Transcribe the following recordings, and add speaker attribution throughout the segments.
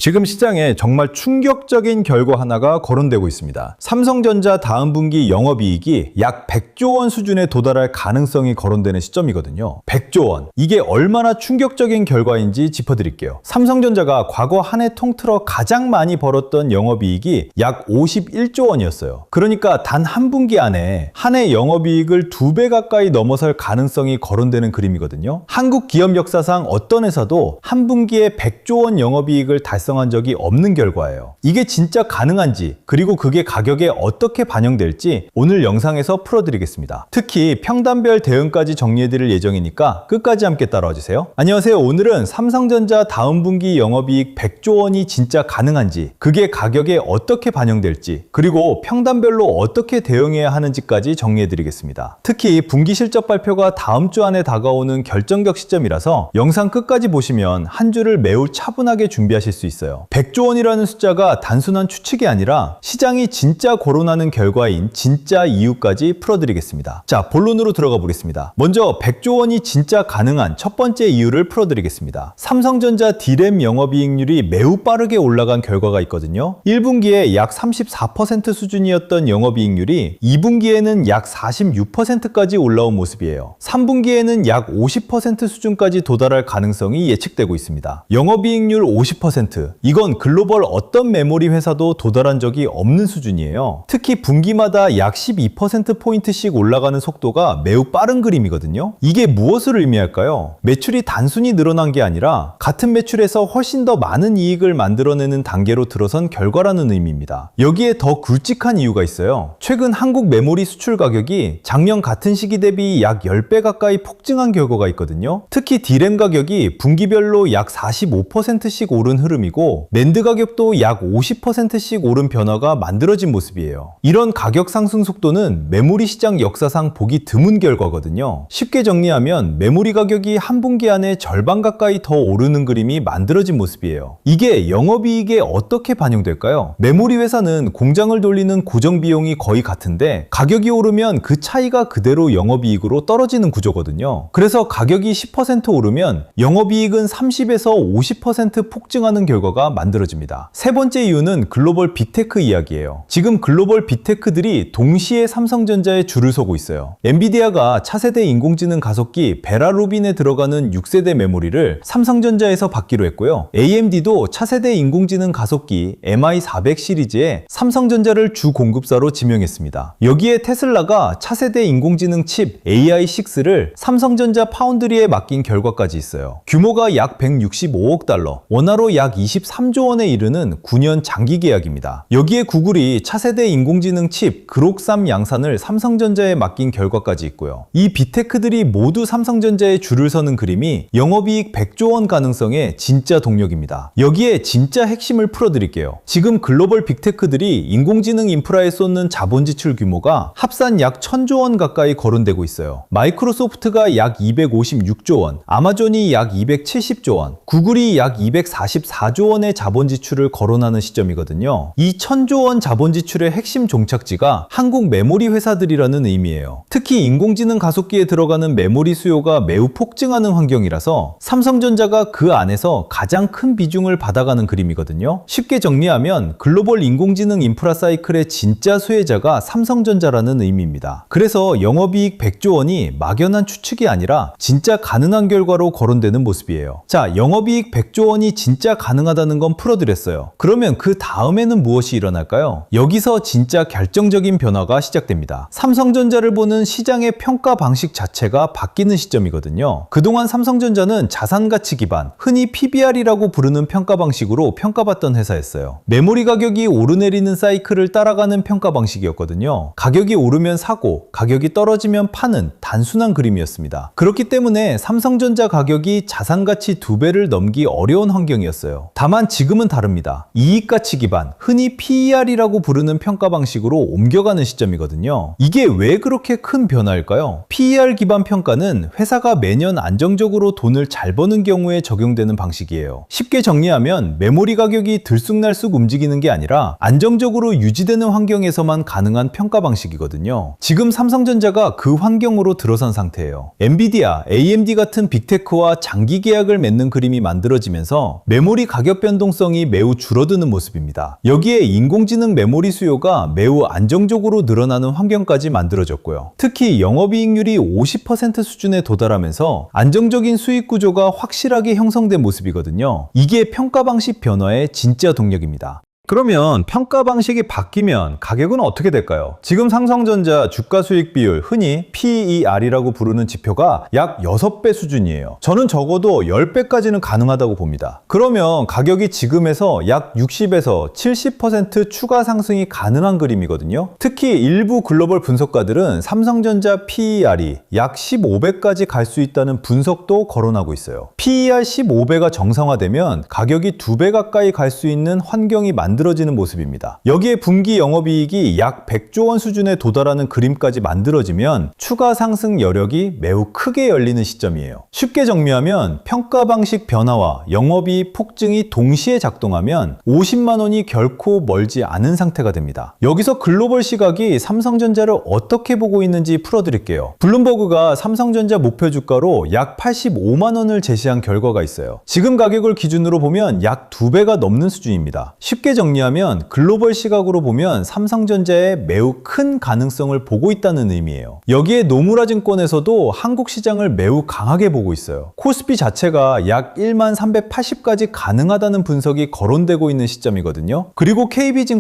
Speaker 1: 지금 시장에 정말 충격적인 결과 하나가 거론되고 있습니다. 삼성전자 다음 분기 영업이익이 약 100조 원 수준에 도달할 가능성이 거론되는 시점이거든요. 100조 원. 이게 얼마나 충격적인 결과인지 짚어드릴게요. 삼성전자가 과거 한 해 통틀어 가장 많이 벌었던 영업이익이 약 51조 원이었어요. 그러니까 단 한 분기 안에 한 해 영업이익을 2배 가까이 넘어설 가능성이 거론되는 그림이거든요. 한국 기업 역사상 어떤 회사도 한 분기에 100조 원 영업이익을 달성한 적이 없는 결과예요. 이게 진짜 가능한지, 그리고 그게 가격에 어떻게 반영될지 오늘 영상에서 풀어드리겠습니다. 특히 평단별 대응까지 정리해드릴 예정이니까 끝까지 함께 따라와 주세요. 안녕하세요. 오늘은 삼성전자 다음 분기 영업이익 100조 원이 진짜 가능한지, 그게 가격에 어떻게 반영될지, 그리고 평단별로 어떻게 대응해야 하는지까지 정리해드리겠습니다. 특히 분기 실적 발표가 다음 주 안에 다가오는 결정적 시점이라서 영상 끝까지 보시면 한 주를 매우 차분하게 준비하실 수 있어요. 100조 원이라는 숫자가 단순한 추측이 아니라 시장이 진짜 거론하는 결과인 진짜 이유까지 풀어드리겠습니다. 자, 본론으로 들어가 보겠습니다. 먼저 100조 원이 진짜 가능한 첫 번째 이유를 풀어드리겠습니다. 삼성전자 D램 영업이익률이 매우 빠르게 올라간 결과가 있거든요. 1분기에 약 34% 수준이었던 영업이익률이 2분기에는 약 46%까지 올라온 모습이에요. 3분기에는 약 50% 수준까지 도달할 가능성이 예측되고 있습니다. 영업이익률 50%, 이건 글로벌 어떤 메모리 회사도 도달한 적이 없는 수준이에요. 특히 분기마다 약 12%포인트씩 올라가는 속도가 매우 빠른 그림이거든요. 이게 무엇을 의미할까요? 매출이 단순히 늘어난 게 아니라 같은 매출에서 훨씬 더 많은 이익을 만들어내는 단계로 들어선 결과라는 의미입니다. 여기에 더 굵직한 이유가 있어요. 최근 한국 메모리 수출 가격이 작년 같은 시기 대비 약 10배 가까이 폭증한 결과가 있거든요. 특히 D램 가격이 분기별로 약 45%씩 오른 흐름이고 낸드 가격도 약 50%씩 오른 변화가 만들어진 모습이에요. 이런 가격 상승 속도는 메모리 시장 역사상 보기 드문 결과거든요. 쉽게 정리하면 메모리 가격이 한 분기 안에 절반 가까이 더 오르는 그림이 만들어진 모습이에요. 이게 영업이익에 어떻게 반영될까요? 메모리 회사는 공장을 돌리는 고정 비용이 거의 같은데 가격이 오르면 그 차이가 그대로 영업이익으로 떨어지는 구조거든요. 그래서 가격이 10% 오르면 영업이익은 30에서 50% 폭증하는 결과가 만들어집니다. 세 번째 이유는 글로벌 빅테크 이야기예요. 지금 글로벌 빅테크들이 동시에 삼성전자에 줄을 서고 있어요. 엔비디아가 차세대 인공지능 가속기 베라루빈에 들어가는 6세대 메모리를 삼성전자에서 받기로 했고요. AMD도 차세대 인공지능 가속기 MI400 시리즈에 삼성전자를 주 공급사로 지명했습니다. 여기에 테슬라가 차세대 인공지능 칩 AI6를 삼성전자 파운드리에 맡긴 결과까지 있어요. 규모가 약 165억 달러, 원화로 약 23조 원에 이르는 9년 장기 계약입니다. 여기에 구글이 차세대 인공지능 칩 그록3 양산을 삼성전자에 맡긴 결과까지 있고요. 이 빅테크들이 모두 삼성전자에 줄을 서는 그림이 영업이익 100조 원 가능성의 진짜 동력입니다. 여기에 진짜 핵심을 풀어드릴게요. 지금 글로벌 빅테크들이 인공지능 인프라에 쏟는 자본 지출 규모가 합산 약 1000조 원 가까이 거론되고 있어요. 마이크로소프트가 약 256조 원, 아마존이 약 270조 원, 구글이 약 244조 원의 자본 지출을 거론하는 시점이거든요. 이 1000조 원 자본 지출의 핵심 종착지가 한국 메모리 회사들이라는 의미예요. 특히 인공지능 가속기에 들어가는 메모리 수요가 매우 폭증하는 환경이라서 삼성전자가 그 안에서 가장 큰 비중을 받아가는 그림이거든요. 쉽게 정리하면 글로벌 인공지능 인프라 사이클의 진짜 수혜자가 삼성전자라는 의미입니다. 그래서 영업이익 100조 원이 막연한 추측이 아니라 진짜 가능한 결과로 거론되는 모습이에요. 자, 영업이익 100조 원이 진짜 가능하다는 건 풀어드렸어요. 그러면 그 다음에는 무엇이 일어날까요? 여기서 진짜 결정적인 변화가 시작됩니다. 삼성전자를 보는 시장의 평가 방식 자체가 바뀌는 시점이거든요. 그동안 삼성전자는 자산가치 기반, 흔히 PBR이라고 부르는 평가 방식으로 평가받던 회사였어요. 메모리 가격이 오르내리는 사이클을 따라가는 평가 방식이었거든요. 가격이 오르면 사고, 가격이 떨어지면 파는 단순한 그림이었습니다. 그렇기 때문에 삼성전자 가격이 자산가치 2배를 넘기 어려운 환경이었어요. 다만 지금은 다릅니다. 이익가치 기반, 흔히 PER이라고 부르는 평가 방식으로 옮겨가는 시점이거든요. 이게 왜 그렇게 큰 변화일까요? PER 기반 평가는 회사가 매년 안정적으로 돈을 잘 버는 경우에 적용되는 방식이에요. 쉽게 정리하면 메모리 가격이 들쑥날쑥 움직이는 게 아니라 안정적으로 유지되는 환경에서만 가능한 평가 방식이거든요. 지금 삼성전자가 그 환경으로 들어선 상태예요. 엔비디아, AMD 같은 빅테크와 장기 계약을 맺는 그림이 만들어지면서 메모리 가격 가격 변동성이 매우 줄어드는 모습입니다. 여기에 인공지능 메모리 수요가 매우 안정적으로 늘어나는 환경까지 만들어졌고요. 특히 영업이익률이 50% 수준에 도달하면서 안정적인 수익 구조가 확실하게 형성된 모습이거든요. 이게 평가 방식 변화의 진짜 동력입니다. 그러면 평가 방식이 바뀌면 가격은 어떻게 될까요? 지금 삼성전자 주가 수익 비율, 흔히 PER이라고 부르는 지표가 약 6배 수준이에요. 저는 적어도 10배까지는 가능하다고 봅니다. 그러면 가격이 지금에서 약 60에서 70% 추가 상승이 가능한 그림이거든요. 특히 일부 글로벌 분석가들은 삼성전자 PER이 약 15배까지 갈 수 있다는 분석도 거론하고 있어요. PER 15배가 정상화되면 가격이 2배 가까이 갈 수 있는 환경이 만들어지는 모습입니다. 여기에 분기 영업이익이 약 100조 원 수준에 도달하는 그림까지 만들어지면 추가 상승 여력이 매우 크게 열리는 시점이에요. 쉽게 정리하면 평가 방식 변화와 영업이익 폭증이 동시에 작동하면 50만 원이 결코 멀지 않은 상태가 됩니다. 여기서 글로벌 시각이 삼성전자를 어떻게 보고 있는지 풀어드릴게요. 블룸버그가 삼성전자 목표 주가로 약 85만 원을 제시한 결과가 있어요. 지금 가격을 기준으로 보면 약 2배가 넘는 수준입니다. 쉽게 정리하면 글로벌 시각으로 보면 삼성전자에 매우 큰 가능성을 보고 있다는 의미예요. 여기에 노무라 증권에서도 한국 시장을 매우 강하게 보고 있어요. 코스피 자체가 약 1만 380까지 가능하다는 분석이 거론되고 있는 시점이거든요. 그리고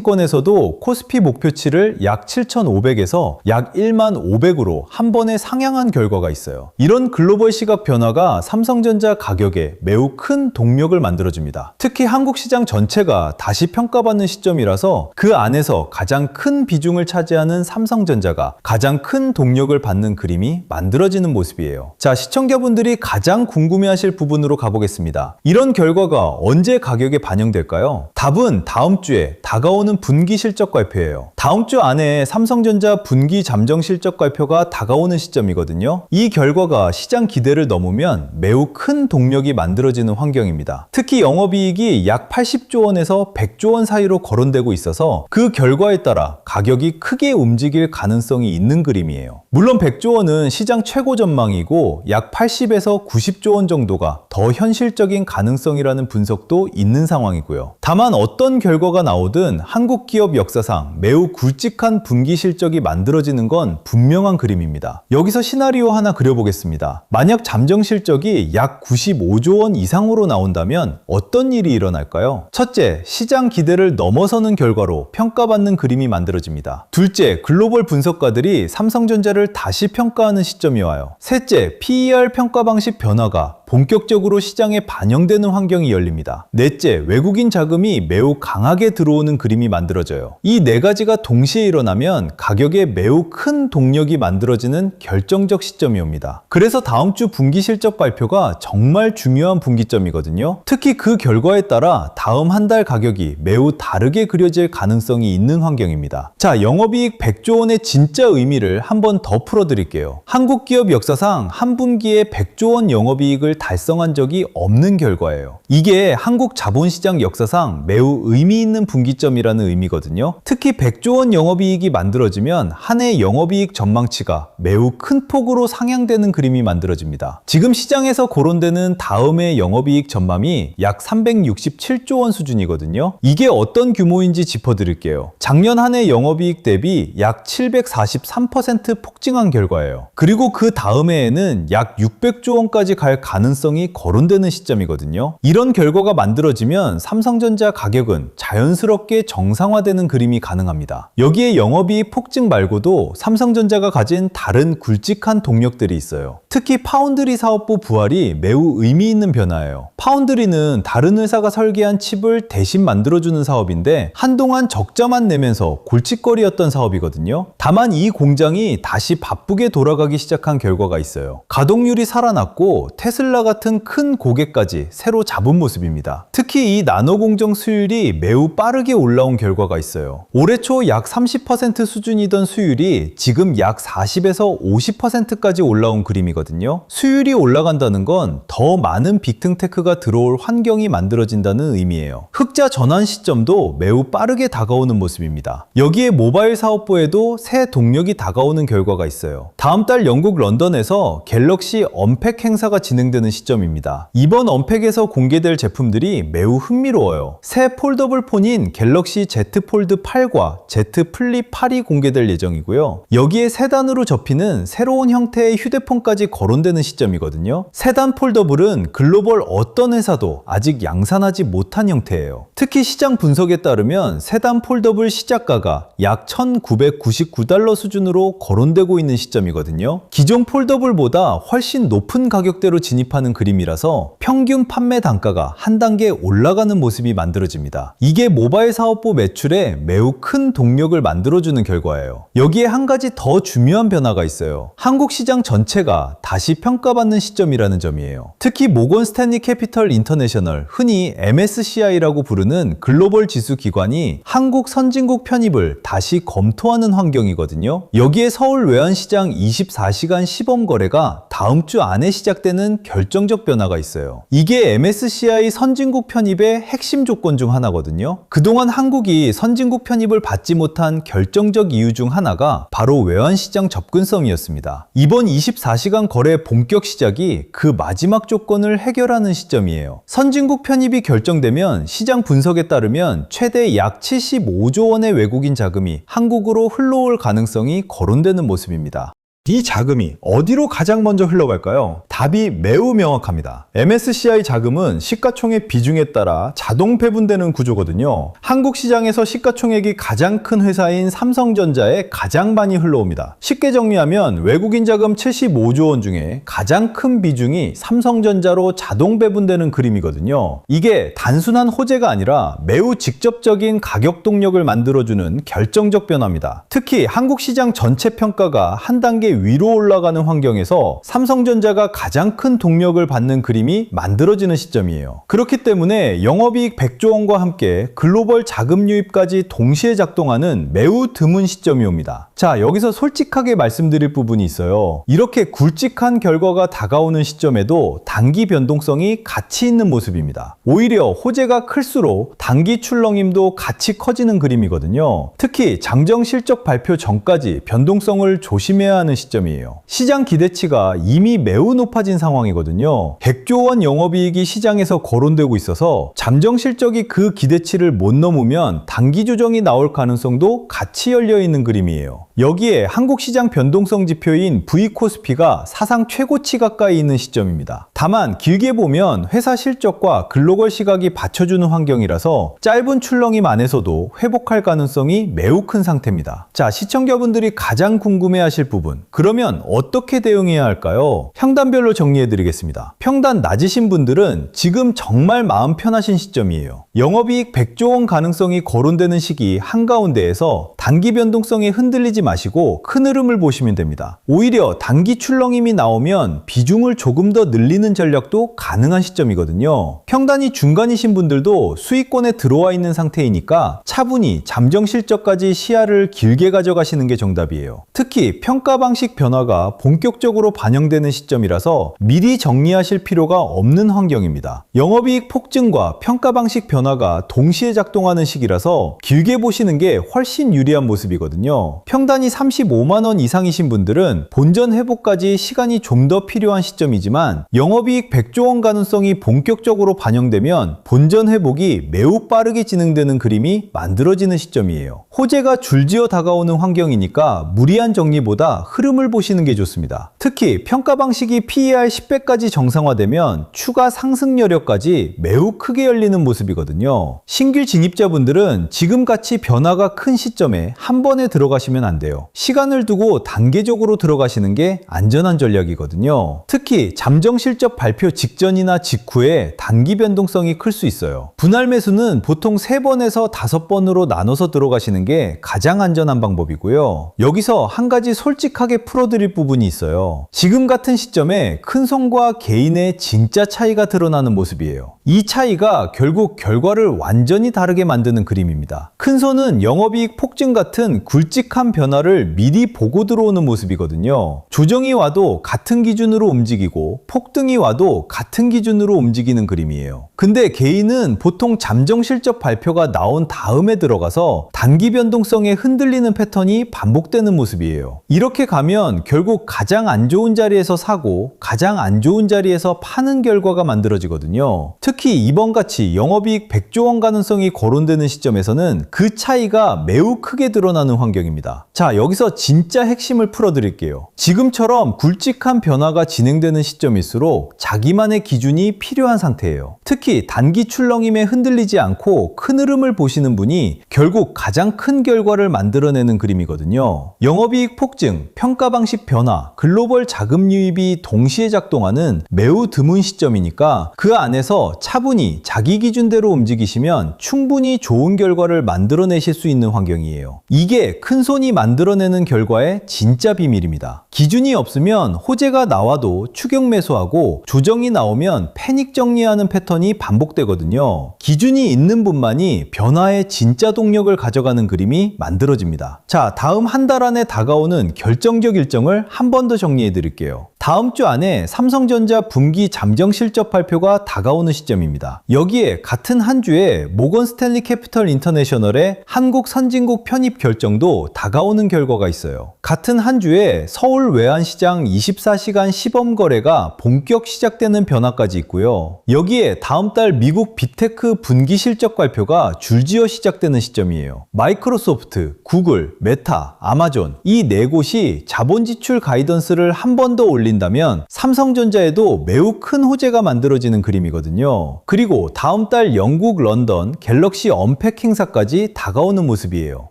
Speaker 1: KB증권에서도 코스피 목표치를 약 7,500에서 약 1만 500으로 한 번에 상향한 결과가 있어요. 이런 글로벌 시각 변화가 삼성전자 가격에 매우 큰 동력을 만들어줍니다. 특히 한국 시장 전체가 다시 평가받는 시점이라서 그 안에서 가장 큰 비중을 차지하는 삼성전자가 가장 큰 동력을 받는 그림이 만들어지는 모습이에요. 자, 시청자분들이 가장 궁금해하실 부분으로 가보겠습니다. 이런 결과가 언제 가격에 반영될까요? 답은 다음 주에 다가오는 분기 실적 발표예요. 다음 주 안에 삼성전자 분기 잠정 실적 발표가 다가오는 시점이거든요. 이 결과가 시장 기대를 넘으면 매우 큰 동력이 만들어지는 환경입니다. 특히 영업이익이 약 80조 원에서 100조 원 사이로 거론되고 있어서 그 결과에 따라 가격이 크게 움직일 가능성이 있는 그림이에요. 물론 100조 원은 시장 최고 전망이고 약 80에서 90조 원 정도가 더 현실적인 가능성이라는 분석도 있는 상황이고요. 다만 어떤 결과가 나오든 한국 기업 역사상 매우 굵직한 분기 실적이 만들어지는 건 분명한 그림입니다. 여기서 시나리오 하나 그려보겠습니다. 만약 잠정 실적이 약 95조 원 이상으로 나온다면 어떤 일이 일어날까요? 첫째, 시장 기대를 넘어서는 결과로 평가받는 그림이 만들어집니다. 둘째, 글로벌 분석가들이 삼성전자를 다시 평가하는 시점이 와요. 셋째, PER 평가 방식 변화가 본격적으로 시장에 반영되는 환경이 열립니다. 넷째, 외국인 자금이 매우 강하게 들어오는 그림이 만들어져요. 이 네 가지가 동시에 일어나면 가격에 매우 큰 동력이 만들어지는 결정적 시점이 옵니다. 그래서 다음 주 분기 실적 발표가 정말 중요한 분기점이거든요. 특히 그 결과에 따라 다음 한 달 가격이 매우 다르게 그려질 가능성이 있는 환경입니다. 자, 영업이익 100조 원의 진짜 의미를 한번 더 풀어드릴게요. 한국 기업 역사상 한 분기에 100조 원 영업이익을 달성한 적이 없는 결과예요. 이게 한국 자본시장 역사상 매우 의미 있는 분기점이라는 의미거든요. 특히 100조 원 영업이익이 만들어지면 한 해 영업이익 전망치가 매우 큰 폭으로 상향되는 그림이 만들어집니다. 지금 시장에서 거론되는 다음해 영업이익 전망이 약 367조 원 수준이거든요. 이게 어떤 규모인지 짚어드릴게요. 작년 한 해 영업이익 대비 약 743% 폭증한 결과예요. 그리고 그 다음 해에는 약 600조 원까지 갈 가능성이 거론되는 시점이거든요. 이런 결과가 만들어지면 삼성전자 가격은 자연스럽게 정상화되는 그림이 가능합니다. 여기에 영업이익 폭증 말고도 삼성전자가 가진 다른 굵직한 동력들이 있어요. 특히 파운드리 사업부 부활이 매우 의미 있는 변화예요. 파운드리는 다른 회사가 설계한 칩을 대신 만들어주는 사업인데 한동안 적자만 내면서 골칫거리였던 사업이거든요. 다만 이 공장이 다시 바쁘게 돌아가기 시작한 결과가 있어요. 가동률이 살아났고 테슬라 같은 큰 고객까지 새로 잡은 모습입니다. 특히 이 나노 공정 수율이 매우 빠르게 올라온 결과가 있어요. 올해 초 약 30% 수준이던 수율이 지금 약 40에서 50%까지 올라온 그림이거든요. 수율이 올라간다는 건 더 많은 빅텐테크가 들어올 환경이 만들어진다는 의미예요. 흑자 전환 시점도 매우 빠르게 다가오는 모습입니다. 여기에 모바일 사업부에도 새 동력이 다가오는 결과가 있어요. 다음 달 영국 런던에서 갤럭시 언팩 행사가 진행되는 거론되는 시점입니다. 이번 언팩에서 공개될 제품들이 매우 흥미로워요. 새 폴더블 폰인 갤럭시 Z 폴드 8과 Z 플립 8이 공개될 예정이고요. 여기에 세단으로 접히는 새로운 형태의 휴대폰까지 거론되는 시점이거든요. 세단 폴더블은 글로벌 어떤 회사도 아직 양산하지 못한 형태예요. 특히 시장 분석에 따르면 세단 폴더블 시작가가 약 1,999달러 수준으로 거론되고 있는 시점이거든요. 기존 폴더블보다 훨씬 높은 가격대로 진입하는 그림이라서 평균 판매 단가가 한 단계 올라가는 모습이 만들어집니다. 이게 모바일 사업부 매출에 매우 큰 동력을 만들어주는 결과예요. 여기에 한 가지 더 중요한 변화가 있어요. 한국 시장 전체가 다시 평가받는 시점이라는 점이에요. 특히 모건 스탠리 캐피털 인터내셔널, 흔히 MSCI라고 부르는 글로벌 지수 기관이 한국 선진국 편입을 다시 검토하는 환경이거든요. 여기에 서울 외환시장 24시간 시범 거래가 다음 주 안에 시작되는 결정적 변화가 있어요. 이게 MSCI 선진국 편입의 핵심 조건 중 하나거든요. 그동안 한국이 선진국 편입을 받지 못한 결정적 이유 중 하나가 바로 외환시장 접근성이었습니다. 이번 24시간 거래 본격 시작이 그 마지막 조건을 해결하는 시점이에요. 선진국 편입이 결정되면 시장 분석에 따르면 최대 약 75조 원의 외국인 자금이 한국으로 흘러올 가능성이 거론되는 모습입니다. 이 자금이 어디로 가장 먼저 흘러갈까요? 답이 매우 명확합니다. MSCI 자금은 시가총액 비중에 따라 자동 배분되는 구조거든요. 한국 시장에서 시가총액이 가장 큰 회사인 삼성전자에 가장 많이 흘러옵니다. 쉽게 정리하면 외국인 자금 75조 원 중에 가장 큰 비중이 삼성전자로 자동 배분되는 그림이거든요. 이게 단순한 호재가 아니라 매우 직접적인 가격 동력을 만들어주는 결정적 변화입니다. 특히 한국 시장 전체 평가가 한 단계 위로 올라가는 환경에서 삼성전자가 가장 큰 동력을 받는 그림이 만들어지는 시점이에요. 그렇기 때문에 영업이익 100조 원과 함께 글로벌 자금 유입까지 동시에 작동하는 매우 드문 시점이 옵니다. 자, 여기서 솔직하게 말씀드릴 부분이 있어요. 이렇게 굵직한 결과가 다가오는 시점에도 단기 변동성이 같이 있는 모습입니다. 오히려 호재가 클수록 단기 출렁임도 같이 커지는 그림이거든요. 특히 잠정 실적 발표 전까지 변동성을 조심해야 하는 시점이에요. 시장 기대치가 이미 매우 높아진 상황이거든요. 100조 원 영업이익이 시장에서 거론되고 있어서 잠정 실적이 그 기대치를 못 넘으면 단기 조정이 나올 가능성도 같이 열려 있는 그림이에요. 여기에 한국 시장 변동성 지표인 V코스피가 사상 최고치 가까이 있는 시점입니다. 다만 길게 보면 회사 실적과 글로벌 시각이 받쳐주는 환경이라서 짧은 출렁임 안에서도 회복할 가능성이 매우 큰 상태입니다. 자, 시청자분들이 가장 궁금해하실 부분, 그러면 어떻게 대응해야 할까요? 평단별로 정리해드리겠습니다. 평단 낮으신 분들은 지금 정말 마음 편하신 시점이에요. 영업이익 100조 원 가능성이 거론되는 시기 한가운데에서 단기 변동성에 흔들리지 마시고 큰 흐름을 보시면 됩니다. 오히려 단기 출렁임이 나오면 비중을 조금 더 늘리는 전략도 가능한 시점이거든요. 평단이 중간이신 분들도 수익권에 들어와 있는 상태이니까 차분히 잠정 실적까지 시야를 길게 가져가시는 게 정답이에요. 특히 평가 방식 변화가 본격적으로 반영되는 시점이라서 미리 정리하실 필요가 없는 환경입니다. 영업이익 폭증과 평가 방식 변화가 동시에 작동하는 시기라서 길게 보시는 게 훨씬 유리한 모습이거든요. 평단이 35만원 이상이신 분들은 본전 회복까지 시간이 좀 더 필요한 시점이지만 영업이익 100조 원 가능성이 본격적으로 반영되면 본전 회복이 매우 빠르게 진행되는 그림이 만들어지는 시점이에요. 호재가 줄지어 다가오는 환경이니까 무리한 정리보다 흐름을 보시는 게 좋습니다. 특히 평가 방식이 PER 10배까지 정상화되면 추가 상승 여력까지 매우 크게 열리는 모습이거든요. 신규 진입자분들은 지금같이 변화가 큰 시점에 한 번에 들어가시면 안 돼요. 시간을 두고 단계적으로 들어가시는 게 안전한 전략이거든요. 특히 잠정 실적 발표 직전이나 직후에 단기 변동성이 클 수 있어요. 분할 매수는 보통 3번에서 5번으로 나눠서 들어가시는 게 가장 안전한 방법이고요. 여기서 한 가지 솔직하게 풀어드릴 부분이 있어요. 지금 같은 시점에 큰 손과 개인의 진짜 차이가 드러나는 모습이에요. 이 차이가 결국 결과 결과를 완전히 다르게 만드는 그림입니다. 큰손은 영업이익 폭증 같은 굵직한 변화를 미리 보고 들어오는 모습이거든요. 조정이 와도 같은 기준으로 움직이고 폭등이 와도 같은 기준으로 움직이는 그림이에요. 근데 개인은 보통 잠정 실적 발표가 나온 다음에 들어가서 단기 변동성에 흔들리는 패턴이 반복되는 모습이에요. 이렇게 가면 결국 가장 안 좋은 자리에서 사고 가장 안 좋은 자리에서 파는 결과가 만들어지거든요. 특히 이번 같이 영업이익 100조 원 가능성이 거론되는 시점에서는 그 차이가 매우 크게 드러나는 환경입니다. 자, 여기서 진짜 핵심을 풀어드릴게요. 지금처럼 굵직한 변화가 진행되는 시점일수록 자기만의 기준이 필요한 상태예요. 특히 단기 출렁임에 흔들리지 않고 큰 흐름을 보시는 분이 결국 가장 큰 결과를 만들어내는 그림이거든요. 영업이익 폭증, 평가 방식 변화, 글로벌 자금 유입이 동시에 작동하는 매우 드문 시점이니까 그 안에서 차분히 자기 기준대로 움직이시면 충분히 좋은 결과를 만들어내실 수 있는 환경이에요. 이게 큰손이 만들어내는 결과의 진짜 비밀입니다. 기준이 없으면 호재가 나와도 추격 매수하고 조정이 나오면 패닉 정리하는 패턴이 반복되거든요. 기준이 있는 분만이 변화의 진짜 동력을 가져가는 그림이 만들어집니다. 자, 다음 한 달 안에 다가오는 결정적 일정을 한 번 더 정리해 드릴게요. 다음 주 안에 삼성전자 분기 잠정 실적 발표가 다가오는 시점입니다. 여기에 같은 한 주에 모건 스탠리 캐피털 인터내셔널의 한국 선진국 편입 결정도 다가오는 결과가 있어요. 같은 한 주에 서울 외환시장 24시간 시범 거래가 본격 시작되는 변화까지 있고요. 여기에 다음 달 미국 빅테크 분기 실적 발표가 줄지어 시작되는 시점이에요. 마이크로소프트, 구글, 메타, 아마존 이 네 곳이 자본 지출 가이던스를 한 번 더 올린다면 삼성전자에도 매우 큰 호재가 만들어지는 그림이거든요. 그리고 다음 달 영국 런던 갤럭시 언팩 행사까지 다가오는 모습이에요.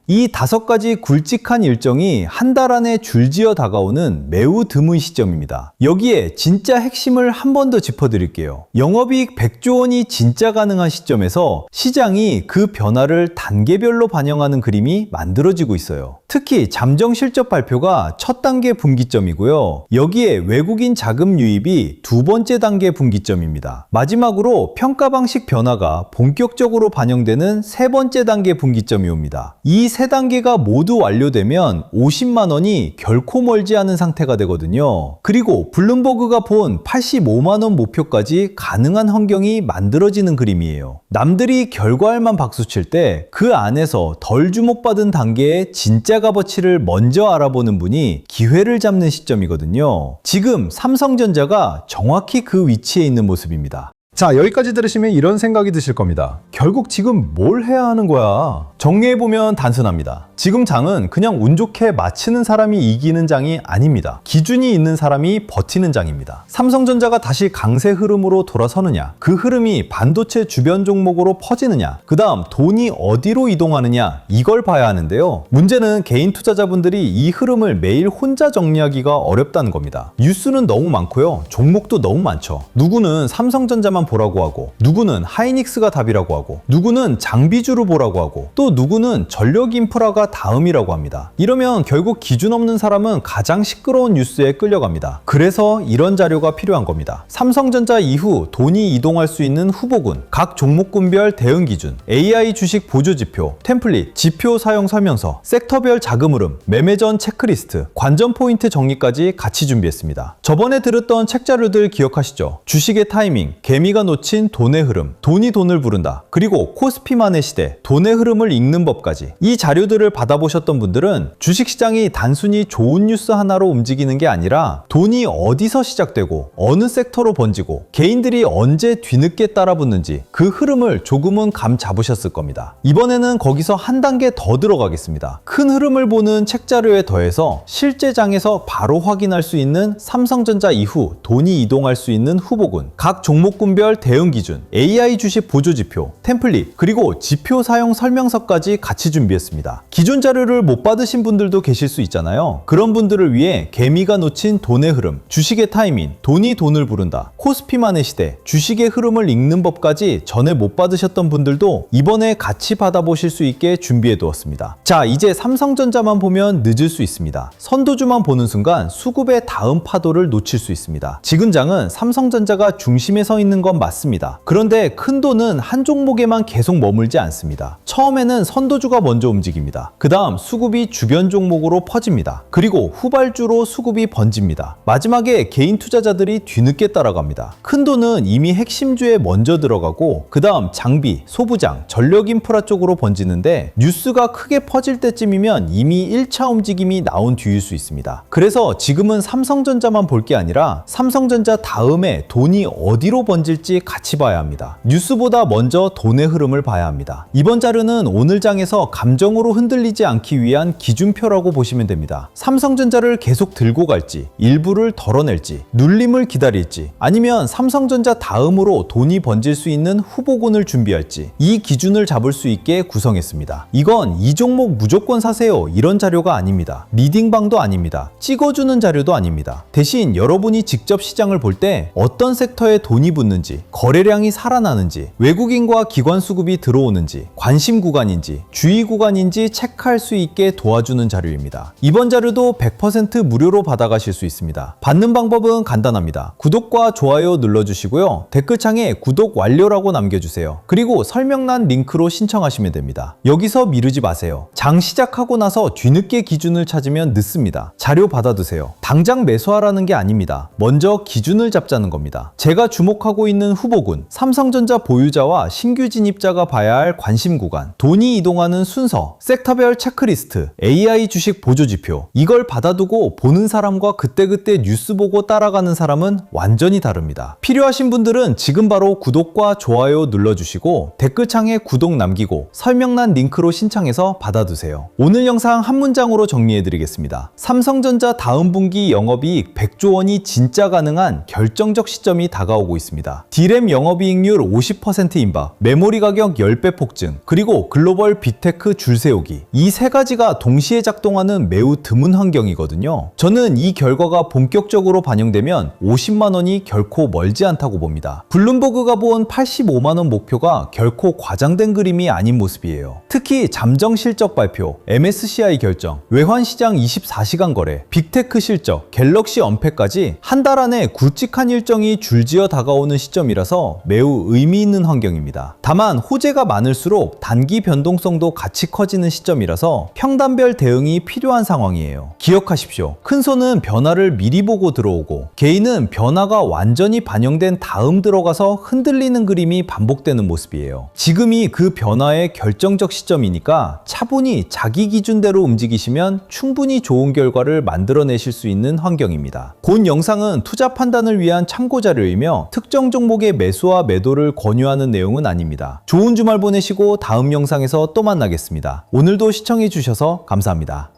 Speaker 1: 이 5가지 굵직한 일정이 한 달 안에 줄지어 다가오는 매우 드문 시점입니다. 여기에 진짜 핵심을 한 번 더 짚어드릴게요. 영업이익 100조 원이 진짜 가능한 시점에서 시장이 그 변화를 단계별로 반영하는 그림이 만들어지고 있어요. 특히 잠정 실적 발표가 첫 단계 분기점이고요. 여기에 외국인 자금 유입이 두 번째 단계 분기점입니다. 마지막으로 평가 방식 변화가 본격적으로 반영되는 세 번째 단계 분기점이 옵니다. 이 세 단계가 모두 완료되면 50만 원이 결코 멀지 않은 상태가 되거든요. 그리고 블룸버그가 본 85만 원 목표까지 가능한 환경이 만들어지는 그림이에요. 남들이 결과알만 박수칠 때 그 안에서 덜 주목받은 단계의 진짜 값어치를 먼저 알아보는 분이 기회를 잡는 시점이거든요. 지금 삼성전자가 정확히 그 위치에 있는 모습입니다. 자, 여기까지 들으시면 이런 생각이 드실 겁니다. 결국 지금 뭘 해야 하는 거야? 정리해보면 단순합니다. 지금 장은 그냥 운 좋게 마치는 사람이 이기는 장이 아닙니다. 기준이 있는 사람이 버티는 장입니다. 삼성전자가 다시 강세 흐름으로 돌아서느냐, 그 흐름이 반도체 주변 종목으로 퍼지느냐, 그 다음 돈이 어디로 이동하느냐, 이걸 봐야 하는데요. 문제는 개인 투자자분들이 이 흐름을 매일 혼자 정리하기가 어렵다는 겁니다. 뉴스는 너무 많고요. 종목도 너무 많죠. 누구는 삼성전자만 보라고 하고, 누구는 하이닉스가 답이라고 하고, 누구는 장비주로 보라고 하고, 또 누구는 전력 인프라가 다음이라고 합니다. 이러면 결국 기준 없는 사람은 가장 시끄러운 뉴스에 끌려갑니다. 그래서 이런 자료가 필요한 겁니다. 삼성전자 이후 돈이 이동할 수 있는 후보군, 각 종목군별 대응 기준, AI 주식 보조 지표, 템플릿, 지표 사용 설명서, 섹터별 자금 흐름, 매매 전 체크리스트, 관전 포인트 정리까지 같이 준비했습니다. 저번에 들었던 책 자료들 기억하시죠? 주식의 타이밍, 개미가 놓친 돈의 흐름, 돈이 돈을 부른다, 그리고 코스피만의 시대, 돈의 흐름을 읽는 법까지. 이 자료들을 받아보셨던 분들은 주식시장이 단순히 좋은 뉴스 하나로 움직이는 게 아니라 돈이 어디서 시작되고 어느 섹터로 번지고 개인들이 언제 뒤늦게 따라붙는지 그 흐름을 조금은 감 잡으셨을 겁니다. 이번에는 거기서 한 단계 더 들어가겠습니다. 큰 흐름을 보는 책 자료에 더해서 실제 장에서 바로 확인할 수 있는 삼성전자 이후 돈이 이동할 수 있는 후보군, 각 종목군별 대응 기준, AI 주식 보조 지표, 템플릿, 그리고 지표 사용 설명서까지 자료까지 같이 준비했습니다. 기존 자료를 못 받으신 분들도 계실 수 있잖아요. 그런 분들을 위해 개미가 놓친 돈의 흐름, 주식의 타이밍, 돈이 돈을 부른다, 코스피만의 시대, 주식의 흐름을 읽는 법까지 전에 못 받으셨던 분들도 이번에 같이 받아보실 수 있게 준비해 두었습니다. 자, 이제 삼성전자만 보면 늦을 수 있습니다. 선도주만 보는 순간 수급의 다음 파도를 놓칠 수 있습니다. 지금 장은 삼성전자가 중심에 서 있는 건 맞습니다. 그런데 큰 돈은 한 종목에만 계속 머물지 않습니다. 처음에는 선도주가 먼저 움직입니다. 그 다음 수급이 주변 종목으로 퍼집니다. 그리고 후발주로 수급이 번집니다. 마지막에 개인 투자자들이 뒤늦게 따라갑니다. 큰 돈은 이미 핵심주에 먼저 들어가고 그 다음 장비, 소부장, 전력 인프라 쪽으로 번지는데 뉴스가 크게 퍼질 때쯤이면 이미 1차 움직임이 나온 뒤일 수 있습니다. 그래서 지금은 삼성전자만 볼 게 아니라 삼성전자 다음에 돈이 어디로 번질지 같이 봐야 합니다. 뉴스보다 먼저 돈의 흐름을 봐야 합니다. 이번 자료는 오늘 장에서 감정으로 흔들리지 않기 위한 기준표라고 보시면 됩니다. 삼성전자를 계속 들고 갈지, 일부를 덜어낼지, 눌림을 기다릴지, 아니면 삼성전자 다음으로 돈이 번질 수 있는 후보군을 준비할지, 이 기준을 잡을 수 있게 구성했습니다. 이건 이 종목 무조건 사세요 이런 자료가 아닙니다. 리딩방도 아닙니다. 찍어주는 자료도 아닙니다. 대신 여러분이 직접 시장을 볼 때 어떤 섹터에 돈이 붙는지, 거래량이 살아나는지, 외국인과 기관 수급이 들어오는지, 관심 구간인지, 주의 구간인지 체크할 수 있게 도와주는 자료입니다. 이번 자료도 100% 무료로 받아가실 수 있습니다. 받는 방법은 간단합니다. 구독과 좋아요 눌러주시고요. 댓글창에 구독 완료라고 남겨주세요. 그리고 설명란 링크로 신청하시면 됩니다. 여기서 미루지 마세요. 장 시작하고 나서 뒤늦게 기준을 찾으면 늦습니다. 자료 받아두세요. 당장 매수하라는 게 아닙니다. 먼저 기준을 잡자는 겁니다. 제가 주목하고 있는 후보군, 삼성전자 보유자와 신규 진입자가 봐야 할 관심 구간, 돈이 이동하는 순서, 섹터별 체크리스트, AI 주식 보조지표, 이걸 받아두고 보는 사람과 그때그때 뉴스 보고 따라가는 사람은 완전히 다릅니다. 필요하신 분들은 지금 바로 구독과 좋아요 눌러주시고 댓글창에 구독 남기고 설명란 링크로 신청해서 받아두세요. 오늘 영상 한 문장으로 정리해드리겠습니다. 삼성전자 다음 분기 영업이익 100조 원이 진짜 가능한 결정적 시점이 다가오고 있습니다. D램 영업이익률 50% 임박, 메모리 가격 10배 폭증, 그리고 글로벌 빅테크 줄 세우기, 이 세 가지가 동시에 작동하는 매우 드문 환경이거든요. 저는 이 결과가 본격적으로 반영되면 50만 원이 결코 멀지 않다고 봅니다. 블룸버그가 본 85만 원 목표가 결코 과장된 그림이 아닌 모습이에요. 특히 잠정 실적 발표, MSCI 결정, 외환시장 24시간 거래, 빅테크 실적, 갤럭시 언패까지 한 달 안에 굵직한 일정이 줄지어 다가오는 시점이라서 매우 의미 있는 환경입니다. 다만 호재가 많을수록 단기 변동성도 같이 커지는 시점이라서 평단별 대응이 필요한 상황이에요. 기억하십시오. 큰손은 변화를 미리 보고 들어오고 개인은 변화가 완전히 반영된 다음 들어가서 흔들리는 그림이 반복되는 모습이에요. 지금이 그 변화의 결정적 시점이니까 차분히 자기 기준대로 움직이시면 충분히 좋은 결과를 만들어내실 수 있는 환경입니다. 본 영상은 투자 판단을 위한 참고 자료이며 특정 종목의 매수와 매도를 권유하는 내용은 아닙니다. 좋은 주말 보내시고 다음 영상에서 또 만나겠습니다. 오늘도 시청해 주셔서 감사합니다.